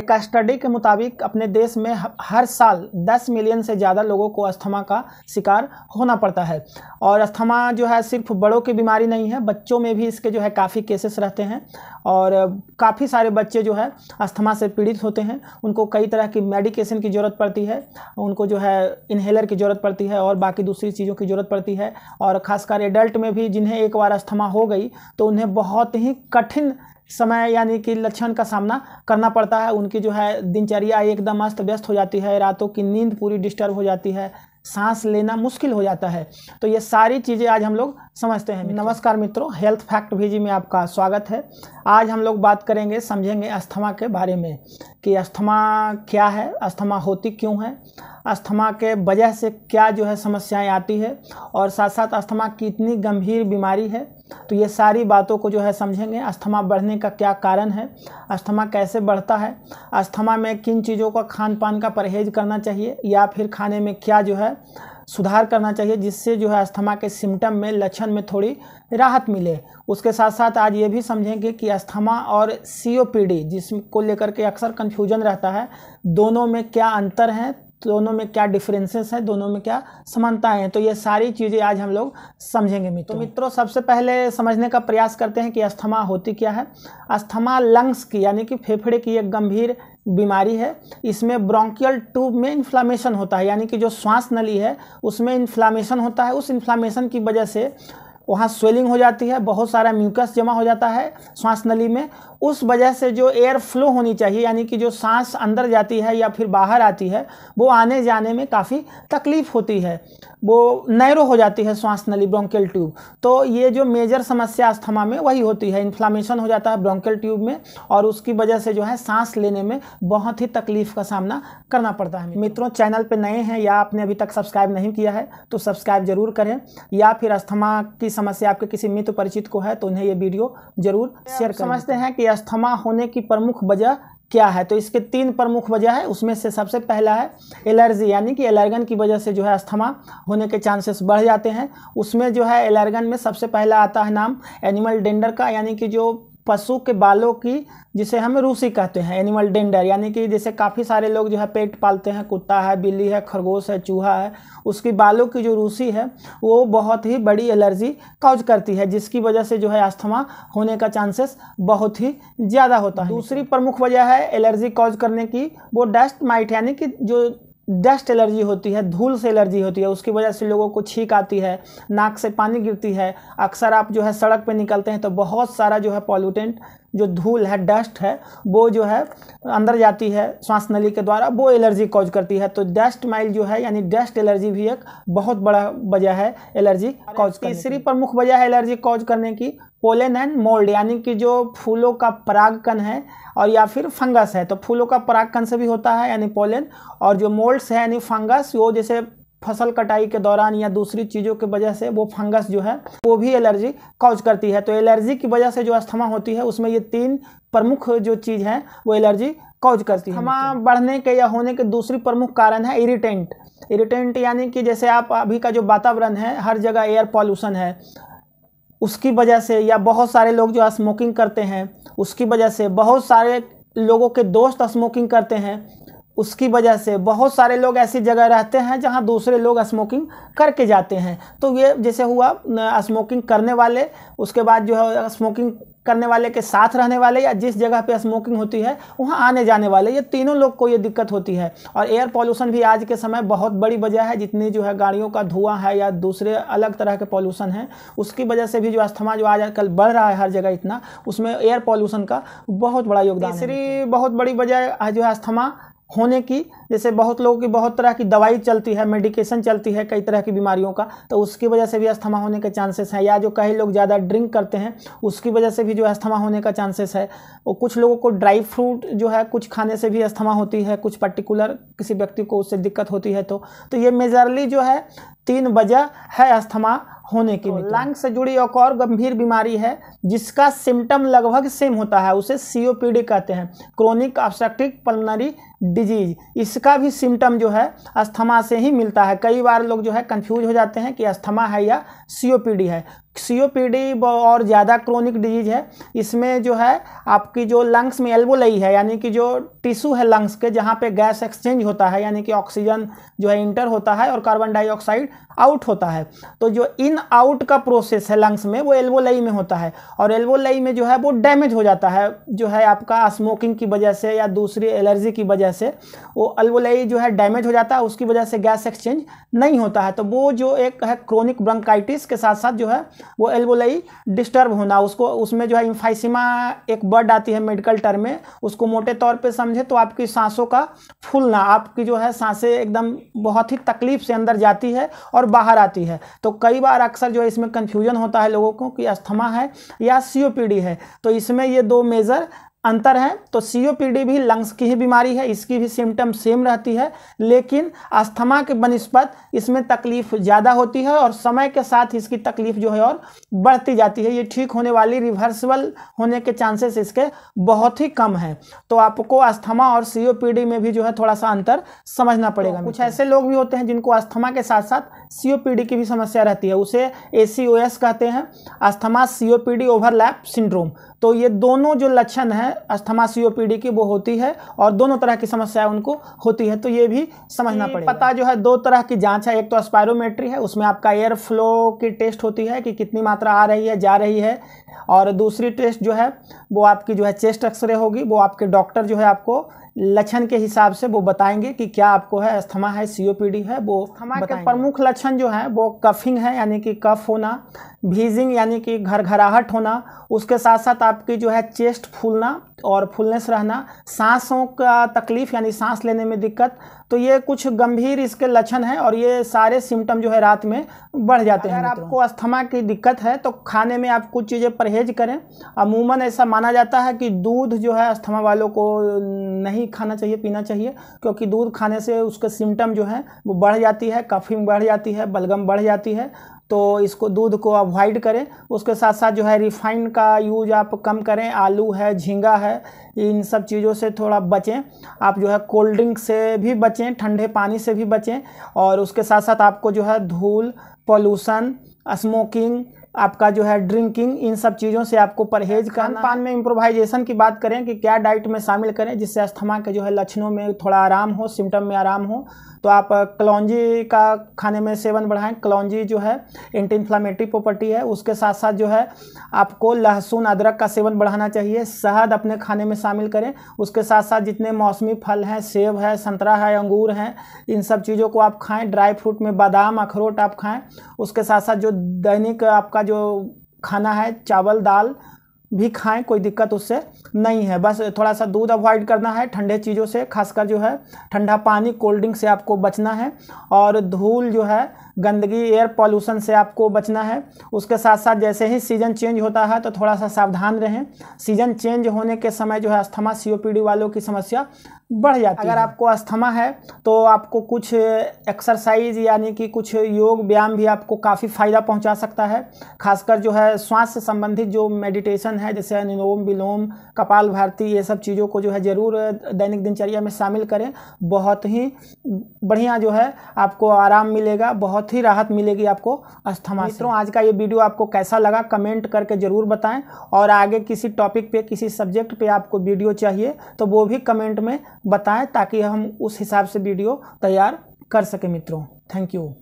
एक स्टडी के मुताबिक अपने देश में हर साल 10 मिलियन से ज़्यादा लोगों को अस्थमा का शिकार होना पड़ता है। और अस्थमा जो है सिर्फ बड़ों की बीमारी नहीं है, बच्चों में भी इसके जो है काफ़ी केसेस रहते हैं। और काफ़ी सारे बच्चे जो है अस्थमा से पीड़ित होते हैं, उनको कई तरह की मेडिकेशन की ज़रूरत पड़ती है, उनको जो है इन्हेलर की ज़रूरत पड़ती है और बाकी दूसरी चीज़ों की ज़रूरत पड़ती है। और ख़ासकर एडल्ट में भी जिन्हें एक बार अस्थमा हो गई तो उन्हें बहुत ही कठिन समय यानी कि लक्षण का सामना करना पड़ता है। उनकी जो है दिनचर्या एकदम अस्त व्यस्त हो जाती है, रातों की नींद पूरी डिस्टर्ब हो जाती है, सांस लेना मुश्किल हो जाता है। तो ये सारी चीज़ें आज हम लोग समझते हैं। नमस्कार मित्रों, हेल्थ फैक्ट वीजी में आपका स्वागत है। आज हम लोग बात करेंगे, समझेंगे अस्थमा के बारे में कि अस्थमा क्या है, अस्थमा होती क्यों है, अस्थमा के वजह से क्या जो है समस्याएं आती है, और साथ साथ अस्थमा कितनी गंभीर बीमारी है। तो ये सारी बातों को जो है समझेंगे। अस्थमा बढ़ने का क्या कारण है, अस्थमा कैसे बढ़ता है, अस्थमा में किन चीज़ों का खान पान का परहेज करना चाहिए या फिर खाने में क्या जो है सुधार करना चाहिए जिससे जो है अस्थमा के सिम्टम में, लक्षण में थोड़ी राहत मिले। उसके साथ साथ आज ये भी समझेंगे कि अस्थमा और सीओपीडी जिसको लेकर के अक्सर कन्फ्यूजन रहता है, दोनों में क्या अंतर है, दोनों में क्या डिफरेंसेस हैं, दोनों में क्या समानताएं हैं। तो ये सारी चीज़ें आज हम लोग समझेंगे मित्रों। तो मित्रों सबसे पहले समझने का प्रयास करते हैं कि अस्थमा होती क्या है। अस्थमा लंग्स की यानी कि फेफड़े की एक गंभीर बीमारी है। इसमें ब्रोंकियल ट्यूब में इन्फ्लामेशन होता है, यानी कि जो श्वास नली है उसमें इन्फ्लामेशन होता है। उस इन्फ्लामेशन की वजह से वहाँ स्वेलिंग हो जाती है, बहुत सारा म्यूकस जमा हो जाता है श्वास नली में। उस वजह से जो एयर फ्लो होनी चाहिए यानी कि जो सांस अंदर जाती है या फिर बाहर आती है वो आने जाने में काफ़ी तकलीफ होती है, वो नैरो हो जाती है श्वास नली, ब्रोंकियल ट्यूब। तो ये जो मेजर समस्या अस्थमा में वही होती है, इन्फ्लामेशन हो जाता है ब्रोंकियल ट्यूब में और उसकी वजह से जो है सांस लेने में बहुत ही तकलीफ का सामना करना पड़ता है। मित्रों चैनल पर नए हैं या आपने अभी तक सब्सक्राइब नहीं किया है तो सब्सक्राइब जरूर करें, या फिर अस्थमा की समस्या आपके किसी मित्र परिचित को है तो उन्हें ये वीडियो जरूर शेयर करें। समझते हैं कि अस्थमा होने की प्रमुख वजह क्या है। तो इसके 3 प्रमुख वजह है, उसमें से सबसे पहला है एलर्जी, यानी कि एलर्गन की वजह से जो है अस्थमा होने के चांसेस बढ़ जाते हैं। उसमें जो है एलर्गन में सबसे पहला आता है नाम एनिमल डेंडर का, यानी कि जो पशु के बालों की, जिसे हम रूसी कहते हैं, एनिमल डेंडर, यानी कि जैसे काफ़ी सारे लोग जो है पेट पालते हैं, कुत्ता है, बिल्ली है, खरगोश है, चूहा है, उसकी बालों की जो रूसी है वो बहुत ही बड़ी एलर्जी कॉज करती है, जिसकी वजह से जो है अस्थमा होने का चांसेस बहुत ही ज़्यादा होता है। दूसरी प्रमुख वजह है एलर्जी कॉज करने की, वो डस्ट माइट, यानी कि जो डस्ट एलर्जी होती है, धूल से एलर्जी होती है, उसकी वजह से लोगों को छींक आती है, नाक से पानी गिरती है। अक्सर आप जो है सड़क पे निकलते हैं तो बहुत सारा जो है पॉल्यूटेंट, जो धूल है, डस्ट है, वो जो है अंदर जाती है श्वास नली के द्वारा, वो एलर्जी कॉज करती है। तो डस्ट माइल जो है यानी डस्ट एलर्जी भी एक बहुत बड़ा वजह है एलर्जी कॉज करने की। तीसरी प्रमुख वजह है एलर्जी कॉज करने की पोलन एंड मोल्ड, यानी कि जो फूलों का परागकण है और या फिर फंगस है। तो फूलों का परागकण से भी होता है यानी पोलन, और जो मोल्ड्स है यानी फंगस, वो जैसे फसल कटाई के दौरान या दूसरी चीज़ों की वजह से वो फंगस जो है वो भी एलर्जी कॉज करती है। तो एलर्जी की वजह से जो अस्थमा होती है उसमें ये 3 प्रमुख जो चीज़ है वो एलर्जी कॉज करती है। अस्थमा बढ़ने के या होने के दूसरी प्रमुख कारण है इरिटेंट। इरिटेंट यानी कि जैसे आप अभी का जो वातावरण है, हर जगह एयर पॉल्यूशन है, उसकी वजह से, या बहुत सारे लोग जो स्मोकिंग करते हैं उसकी वजह से, बहुत सारे लोगों के दोस्त स्मोकिंग करते हैं उसकी वजह से, बहुत सारे लोग ऐसी जगह रहते हैं जहां दूसरे लोग स्मोकिंग करके जाते हैं। तो ये जैसे हुआ स्मोकिंग करने वाले, उसके बाद जो है स्मोकिंग करने वाले के साथ रहने वाले, या जिस जगह पे स्मोकिंग होती है वहाँ आने जाने वाले, ये तीनों लोग को ये दिक्कत होती है। और एयर पॉल्यूशन भी आज के समय बहुत बड़ी वजह है, जितनी जो है गाड़ियों का धुआं है या दूसरे अलग तरह के पॉल्यूशन है, उसकी वजह से भी जो अस्थमा जो आजकल बढ़ रहा है हर जगह इतना, उसमें एयर पॉल्यूशन का बहुत बड़ा योगदान है। तीसरी बहुत बड़ी वजह जो है अस्थमा होने की, जैसे बहुत लोगों की बहुत तरह की दवाई चलती है, मेडिकेशन चलती है कई तरह की बीमारियों का, तो उसकी वजह से भी अस्थमा होने के चांसेस हैं। या जो कई लोग ज़्यादा ड्रिंक करते हैं उसकी वजह से भी जो अस्थमा होने का चांसेस है। और कुछ लोगों को ड्राई फ्रूट जो है कुछ खाने से भी अस्थमा होती है, कुछ पर्टिकुलर किसी व्यक्ति को उससे दिक्कत होती है। तो ये मेजरली जो है 3 वजह है अस्थमा होने की। लंग से जुड़ी एक और गंभीर बीमारी है जिसका सिम्टम लगभग सेम होता है, उसे सीओपीडी कहते हैं, क्रोनिक ऑब्स्ट्रक्टिव पल्मोनरी डिजीज। इसका भी सिम्टम जो है अस्थमा से ही मिलता है। कई बार लोग जो है कंफ्यूज हो जाते हैं कि अस्थमा है या सीओपीडी है। सीओपीडी और ज़्यादा क्रोनिक डिजीज है। इसमें जो है आपकी जो लंग्स में एल्वोलाई है, यानी कि जो टिश्यू है लंग्स के, जहाँ पे गैस एक्सचेंज होता है, यानी कि ऑक्सीजन जो है इंटर होता है और कार्बन डाइऑक्साइड आउट होता है। तो जो इन आउट का प्रोसेस है लंग्स में, वो एल्वोलाई में होता है। और एल्वोलाई में जो है वो डैमेज हो जाता है, जो है आपका स्मोकिंग की वजह से या दूसरी एलर्जी की वजह से वो एल्वोलाई जो है डैमेज हो जाता है, उसकी वजह से गैस एक्सचेंज नहीं होता है। तो वो जो एक है क्रोनिक ब्रोंकाइटिस के साथ साथ जो है वो एल्वोलाई डिस्टर्ब होना, उसको उसमें जो है इम्फाइसीमा एक वर्ड आती है मेडिकल टर्म में, उसको मोटे तौर पे समझे तो आपकी सांसों का फूलना, आपकी जो है सांसें एकदम बहुत ही तकलीफ से अंदर जाती है और बाहर आती है। तो कई बार अक्सर जो है इसमें कन्फ्यूजन होता है लोगों को कि अस्थमा है या सीओपीडी है। तो इसमें ये दो मेजर अंतर है। तो सीओपीडी भी लंग्स की ही बीमारी है, इसकी भी सिम्टम सेम रहती है, लेकिन अस्थमा के बनिस्बत इसमें तकलीफ ज़्यादा होती है और समय के साथ इसकी तकलीफ जो है और बढ़ती जाती है। ये ठीक होने वाली, रिवर्सिबल होने के चांसेस इसके बहुत ही कम हैं। तो आपको अस्थमा और सीओपीडी में भी जो है थोड़ा सा अंतर समझना पड़ेगा। तो कुछ ऐसे लोग भी होते हैं जिनको अस्थमा के साथ साथ सीओपीडी की भी समस्या रहती है, उसे ACOS कहते हैं, अस्थमा सीओपीडी ओवरलैप सिंड्रोम। तो ये दोनों जो लक्षण हैं अस्थमा सीओपीडी की वो होती है और दोनों तरह की समस्याएं उनको होती है। तो ये भी समझना पड़ेगा। पता जो है दो तरह की जांच है, एक तो स्पायरोमेट्री है, उसमें आपका एयर फ्लो की टेस्ट होती है कि कितनी मात्रा आ रही है जा रही है, और दूसरी टेस्ट जो है वो आपकी जो है चेस्ट एक्सरे होगी। वो आपके डॉक्टर जो है आपको लक्षण के हिसाब से वो बताएंगे कि क्या आपको है, अस्थमा है, सीओपीडी है। वो अस्थमा के प्रमुख लक्षण जो है वो कफिंग है, यानी कि कफ होना, भीजिंग यानी कि घरघराहट होना, उसके साथ साथ आपकी जो है चेस्ट फूलना और फुलनेस रहना, सांसों का तकलीफ यानी सांस लेने में दिक्कत। तो ये कुछ गंभीर इसके लक्षण हैं और ये सारे सिम्टम जो है रात में बढ़ जाते हैं। अगर आपको अस्थमा की दिक्कत है तो खाने में आप कुछ चीज़ें परहेज करें। अमूमन ऐसा माना जाता है कि दूध जो है अस्थमा वालों को नहीं खाना चाहिए, पीना चाहिए, क्योंकि दूध खाने से उसके सिम्टम जो है वो बढ़ जाती है, कफिंग बढ़ जाती है, बलगम बढ़ जाती है। तो इसको, दूध को अवॉइड करें। उसके साथ साथ जो है रिफाइंड का यूज आप कम करें, आलू है, झींगा है, इन सब चीज़ों से थोड़ा बचें। आप जो है कोल्ड ड्रिंक से भी बचें, ठंडे पानी से भी बचें। और उसके साथ साथ आपको जो है धूल, पोल्यूशन, स्मोकिंग, आपका जो है ड्रिंकिंग, इन सब चीज़ों से आपको परहेज करना। खान पान में इम्प्रोवाइजेशन की बात करें कि क्या डाइट में शामिल करें जिससे अस्थमा के जो है लक्षणों में थोड़ा आराम हो, सिम्टम में आराम हो। तो आप कलौंजी का खाने में सेवन बढ़ाएं। कलौंजी जो है एंटी इन्फ्लामेटरी प्रॉपर्टी है। उसके साथ साथ जो है आपको लहसुन, अदरक का सेवन बढ़ाना चाहिए। शहद अपने खाने में शामिल करें। उसके साथ साथ जितने मौसमी फल हैं, सेब है, संतरा है, अंगूर हैं, इन सब चीज़ों को आप खाएं। ड्राई फ्रूट में बादाम, अखरोट आप खाएं। उसके साथ साथ जो दैनिक आपका जो खाना है, चावल दाल भी खाएं, कोई दिक्कत उससे नहीं है। बस थोड़ा सा दूध अवॉइड करना है, ठंडे चीज़ों से, खासकर जो है ठंडा पानी, कोल्ड ड्रिंक से आपको बचना है। और धूल जो है, गंदगी, एयर पॉल्यूशन से आपको बचना है। उसके साथ साथ जैसे ही सीज़न चेंज होता है तो थोड़ा सा सावधान रहें। सीज़न चेंज होने के समय जो है अस्थमा सीओपीडी वालों की समस्या बढ़ जाती है। अगर आपको अस्थमा है तो आपको कुछ एक्सरसाइज यानी कि कुछ योग व्यायाम भी आपको काफ़ी फ़ायदा पहुंचा सकता है। खासकर जो है श्वास से संबंधित जो मेडिटेशन है, जैसे अनुलोम विलोम, कपालभाति, ये सब चीज़ों को जो है ज़रूर दैनिक दिनचर्या में शामिल करें। बहुत ही बढ़िया जो है आपको आराम मिलेगा, बहुत ही राहत मिलेगी आपको अस्थमा से। मित्रों, आज का ये वीडियो आपको कैसा लगा कमेंट करके ज़रूर बताएं। और आगे किसी टॉपिक पे, किसी सब्जेक्ट पे आपको वीडियो चाहिए तो वो भी कमेंट में बताएं, ताकि हम उस हिसाब से वीडियो तैयार कर सकें। मित्रों, थैंक यू।